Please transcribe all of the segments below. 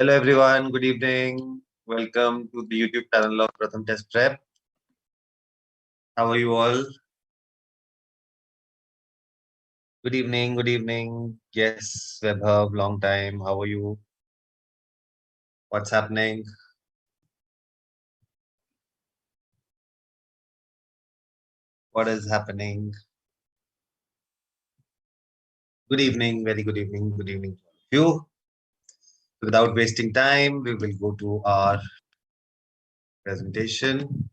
Hello everyone, good evening. Welcome to the YouTube channel of PRATHAM Test Prep. How are you all? Good evening, good evening. Yes, Webhub, long time. How are you? What's happening? What is happening? Good evening, very good evening, good evening to all of you. Without wasting time, we will go to our presentation.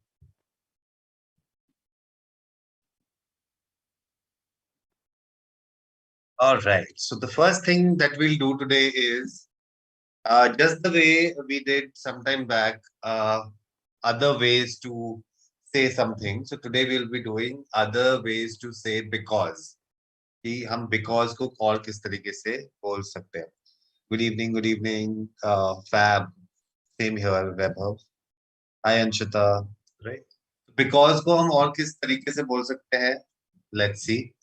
All right, so the first thing that we'll do today is just the way we did sometime back, other ways to say something. So today we'll be doing other ways to say because. कि हम because को और किस तरीके से बोल सकते हैं. Good evening, Fab, same here, Webhub. Hi Anshita, right? Because को हम और किस तरीके से बोल सकते हैं? Let's see.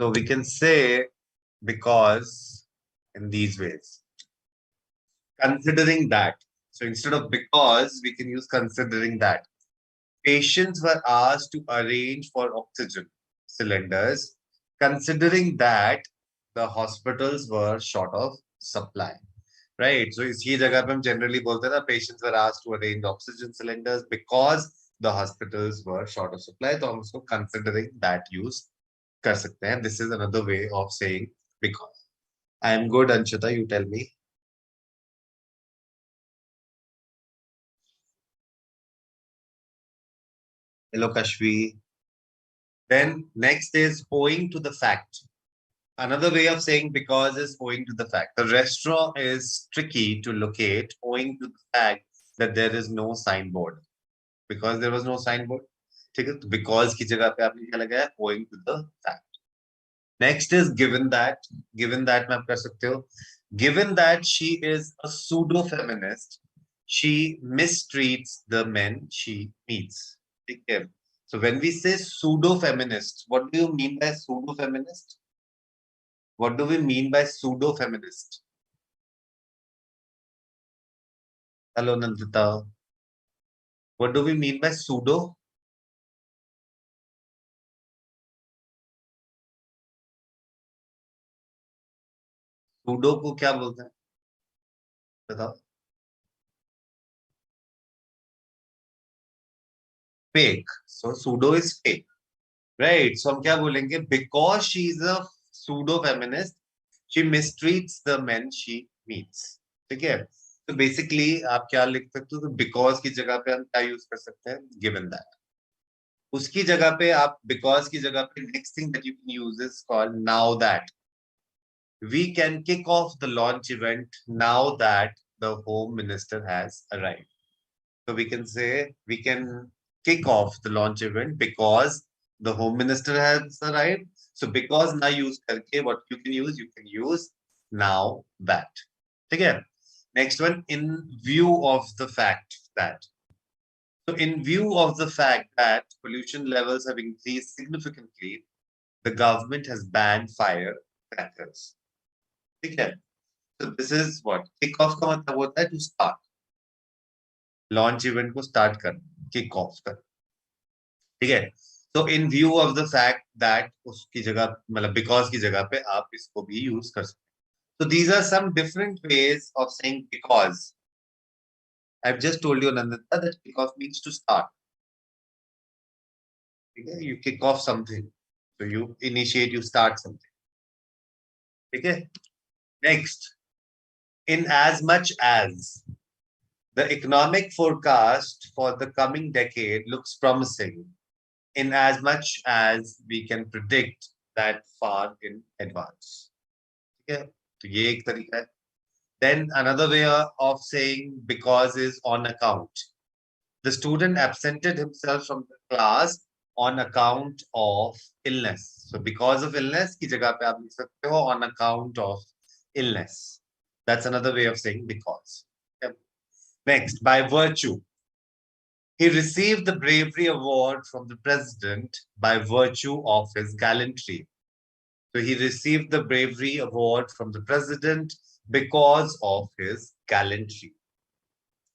So we can say because in these ways. Considering that. So instead of because, we can use considering that. Patients were asked to arrange for oxygen cylinders, considering that the hospitals were short of supply. Right? So इसी जगह पे हम generally बोलते हैं ना, patients were asked to arrange oxygen cylinders because the hospitals were short of supply. तो हम उसको considering that use कर सकते हैं. This is another way of saying because. I am good, Anshita. You tell me. Hello, Kashvi. Then next is owing to the fact. Another way of saying because is owing to the fact. The restaurant is tricky to locate owing to the fact that there is no signboard. Because there was no signboard. ठीक है, तो because की जगह पे आपने क्या लगाया? Owing to the fact. Next is given that. Given that में आप कर सकते हो. Given that she is a pseudo feminist, she mistreats the men she meets. ठीक है. So when we say pseudo feminist, what do you mean by pseudo feminist? What do we mean by pseudo feminist? Hello, Nandita. What do we mean by pseudo? Pseudo को क्या बोलते हैं? बताओ. Fake. So pseudo is fake. Right. So हम क्या बोलेंगे? Because she is a pseudo feminist, she mistreats the men she meets. ठीक है? तो basically आप क्या लिख सकते हो? तो because की जगह पे हम क्या use कर सकते हैं? Given that. उसकी जगह पे आप because की जगह पे next thing that you can use is called now that. We can kick off the launch event now that the Home Minister has arrived. So we can say we can kick off the launch event because the Home Minister has arrived. So because now use karke, what you can use now that. Again, next one, in view of the fact that. So in view of the fact that pollution levels have increased significantly, the government has banned firecrackers. Okay. So this is what kick off का मतलब होता है to start. Launch event को start कर, kick off कर. ठीक है. So in view of the fact that उसकी जगह मतलब because की जगह पे आप इसको भी use कर सकते हैं. So these are some different ways of saying because. I've just told you, Nandita, that kick off means to start. Okay? You kick off something. So you initiate, you start something. Okay? Next, in as much as the economic forecast for the coming decade looks promising, in as much as we can predict that far in advance. Okay? So ये एक तरीका है. Then another way of saying because is on account. The student absented himself from the class on account of illness. So because of illness की जगह पे आप लिख सकते हो on account of illness. That's another way of saying because. Okay. Next, by virtue. He received the bravery award from the president by virtue of his gallantry. So he received the bravery award from the president because of his gallantry.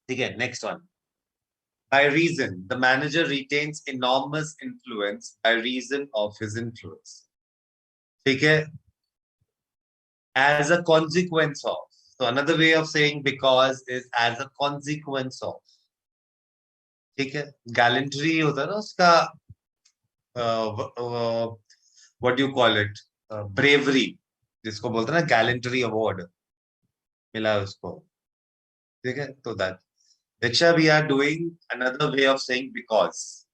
Again, next one. By reason, the manager retains enormous influence by reason of his influence. Okay? As a consequence of. So another way of saying because is as a consequence of. ठीक है? Gallantry होता है ना उसका what do you call it? Bravery, जिसको बोलते हैं ना gallantry award मिला है उसको. ठीक है? तो that. Diksha, we are doing another way of saying because.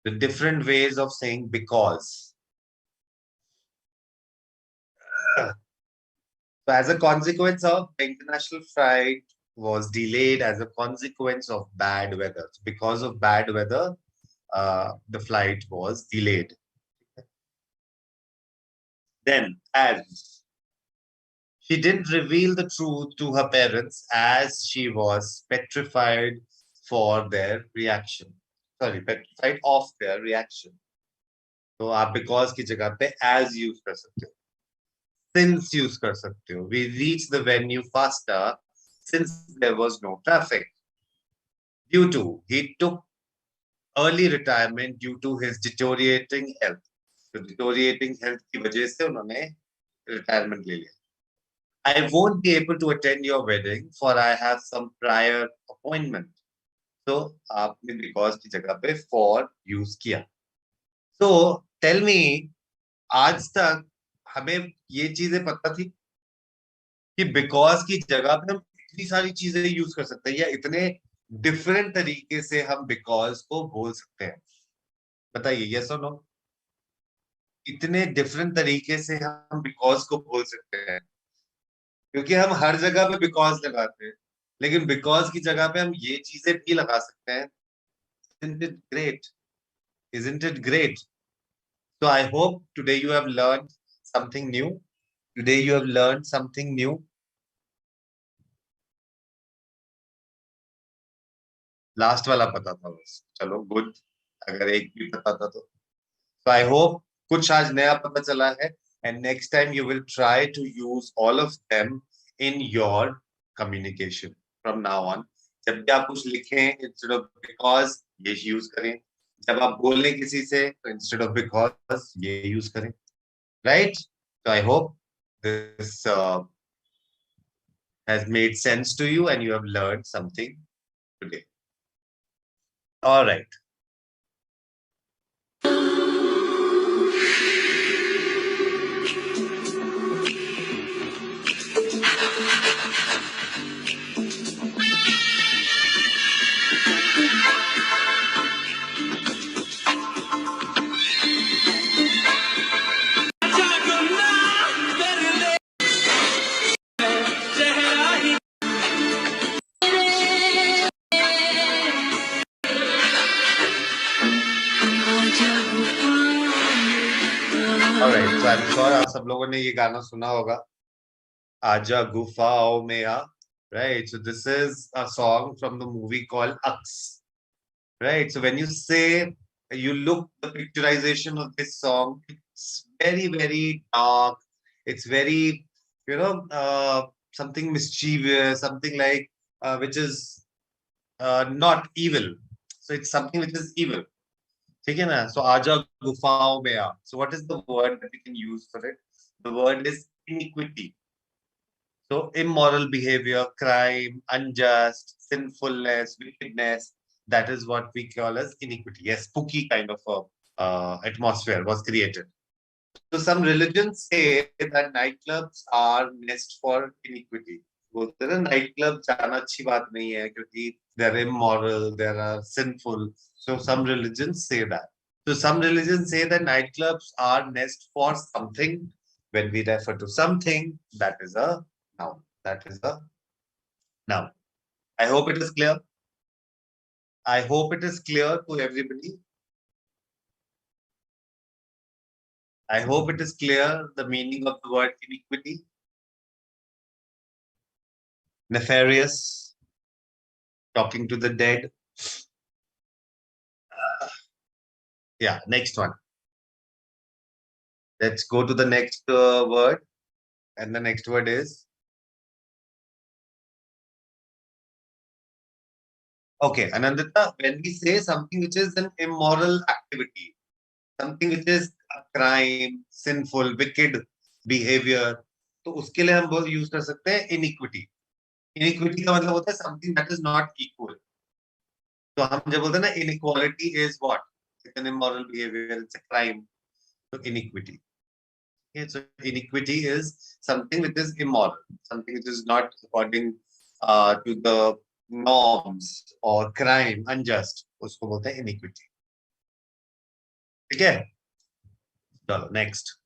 The different ways of saying because. So as a consequence of the international flight was delayed as a consequence of bad weather. So because of bad weather, the flight was delayed. Then, as she didn't reveal the truth to her parents as she was petrified for their reaction. Sorry, petrified of their reaction. तो आप because की जगह पे as use कर सकते हो. Since use कर सकते हो. We reached the venue faster since there was no traffic. Due to, he took early retirement due to his deteriorating health. So deteriorating health की वजह से उन्होंने retirement ले लिया. I won't be able to attend your wedding for I have some prior appointment. So आपने because की जगह पे for use किया. So tell me, आज तक हमें ये चीजें पता थी कि because की जगह पे हम इतनी सारी चीजें यूज कर सकते हैं या इतने डिफरेंट तरीके से हम because को बोल सकते हैं. बताइए yes or no? इतने डिफरेंट तरीके से हम because को बोल सकते हैं क्योंकि हम हर जगह पे because लगाते हैं लेकिन because की जगह पे हम ये चीजें भी लगा सकते हैं. Isn't it great? Isn't it great? So I hope today you have learned something new. Today you have learned something new. Last वाला पता था बस. चलो गुड. अगर एक भी पता था तो. So I hope कुछ आज नया पता चला है and next time you will try to use all of them in your communication from now on. जब भी आप कुछ लिखें instead of because ये use करें. जब आप बोलें किसी से तो instead of because ये use करें. Right? So I hope this has made sense to you and you have learned something today. All right. Alright, so I'm sure आप सब लोगों ने ये गाना सुना होगा. आजा गुफाओं में आ. Right, so this is a song from the movie called Ux. Right, so when you say, you look the picturization of this song, it's very, very dark. It's very, something mischievous, something like which is not evil. So it's something which is evil. ठीक है ना? So आजा गुफाओं में आ. So what is the word that we can use for it? The word is iniquity. So immoral behavior, crime, unjust, sinfulness, wickedness. That is what we call as iniquity. A spooky kind of atmosphere was created. So some religions say that nightclubs are nest for iniquity. बोलते हैं night club जाना अच्छी बात नहीं है क्योंकि they are immoral, they are sinful. So some religions say that. So some religions say that nightclubs are nest for something. When we refer to something, that is a noun. That is a noun. I hope it is clear. I hope it is clear to everybody. I hope it is clear the meaning of the word iniquity. Nefarious, talking to the dead. Yeah, next one. Let's go to the next word. And the next word is Okay, Anandita, when we say something which is an immoral activity, something which is a crime, sinful, wicked behavior, तो उसके लिए हम बहुत use कर सकते हैं iniquity. Iniquity का मतलब होता है something that is not equal. तो हम जब बोलते हैं ना inequality is what? It's an immoral behavior, it's a crime. So iniquity. Okay, so iniquity is something which is immoral, something which is not according to the norms or crime, unjust. उसको बोलते हैं iniquity. ठीक है? चलो next.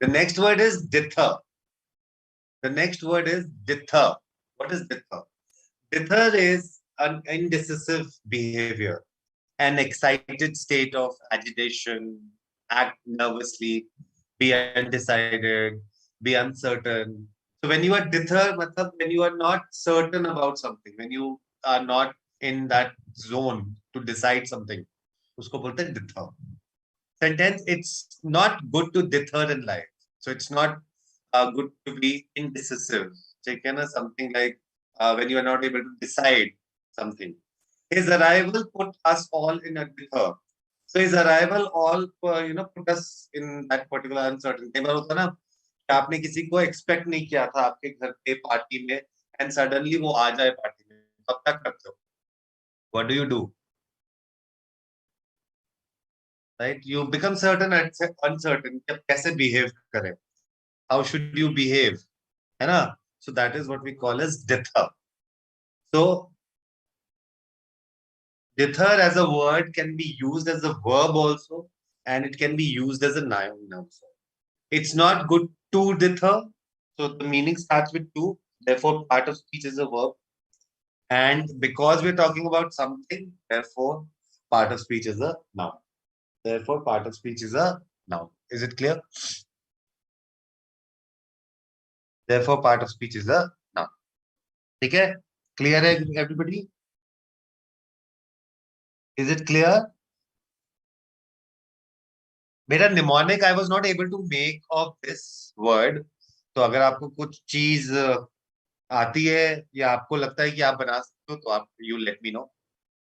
The next word is dither. The next word is dither. What is dither? Dither is an indecisive behavior, an excited state of agitation, act nervously, be undecided, be uncertain. So when you are dither, when you are not certain about something, when you are not in that zone to decide something, usko bolte hain dither. Sentence, it's not good to dither in life. So it's not good to be indecisive. Something like when you are not able to decide something. His arrival put us all in a dither. So his arrival all put us in that particular uncertainty. कई बार होता है ना कि आपने किसी को expect नहीं किया था आपके घर पे पार्टी में एंड सडनली वो आ जाए पार्टी में, तब क्या करते हो? What do you do? Right? You become certain and uncertain. कि आप कैसे behave करें? How should you behave? है ना? So that is what we call as dither. So dither as a word can be used as a verb also, and it can be used as a noun also. It's not good to dither. So the meaning starts with to. Therefore, part of speech is a verb. And because we're talking about something, therefore, part of speech is a noun. Therefore, part of speech is a noun. Is it clear? Therefore, part of speech is a noun. Okay? Clear, everybody? Is it clear? मेरा mnemonic I was not able to make of this word. तो अगर आपको कुछ चीज आती है या आपको लगता है कि आप बना सकते हो तो आप you let me know.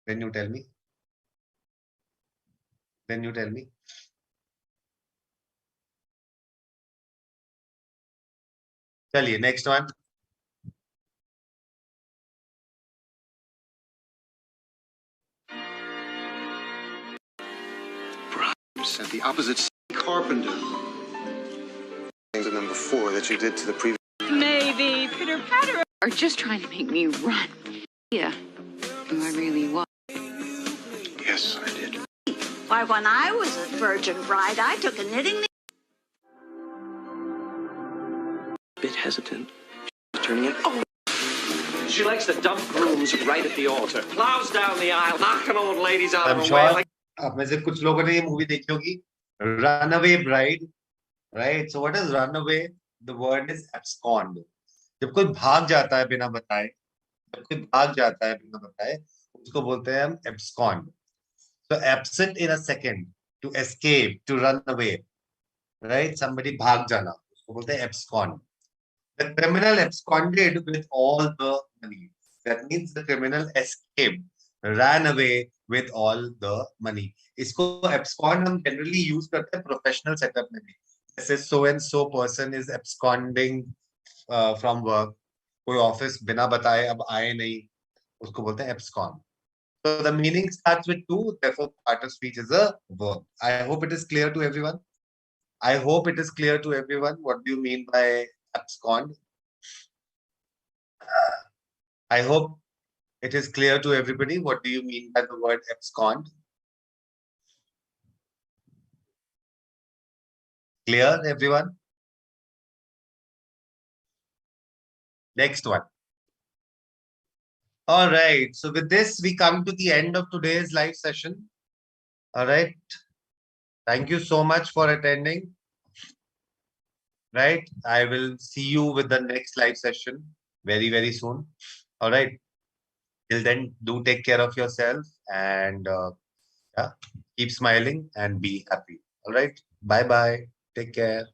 Then you tell me. Then you tell me. चलिए next one. At the opposite carpenter. The number 4 that you did to the previous. Maybe pitter patter are just trying to make me run. Yeah, who I really was. Yes, I did. Why, when I was a virgin bride, I took a knitting. Bit hesitant. She's turning it. Oh. She likes to dump grooms right at the altar. Plows down the aisle, knocking old ladies out of her way. Like... आप में से कुछ लोगों ने ये movie देखी होगी, Runaway Bride, right? So what is runaway? The word is abscond. जब कोई भाग जाता है बिना बताए, उसको बोलते हैं हम abscond. So absent in a second, to escape, to run away, right? Somebody भाग जाना, उसको बोलते हैं abscond. The criminal absconded with all the money. That means the criminal escaped, ran away with all the money. इसको abscond हम generally use करते हैं professional setup में भी. जैसे so and so person is absconding from work. कोई office बिना बताए अब आए नहीं, उसको बोलते हैं abscond. So the meaning starts with to, therefore part of speech is a verb. I hope it is clear to everyone. What do you mean by abscond? I hope it is clear to everybody. What do you mean by the word abscond? Clear, everyone? Next one. All right. So with this, we come to the end of today's live session. All right. Thank you so much for attending. Right. I will see you with the next live session very, very soon. All right. Till then, do take care of yourself and yeah, keep smiling and be happy. All right. Bye-bye. Take care.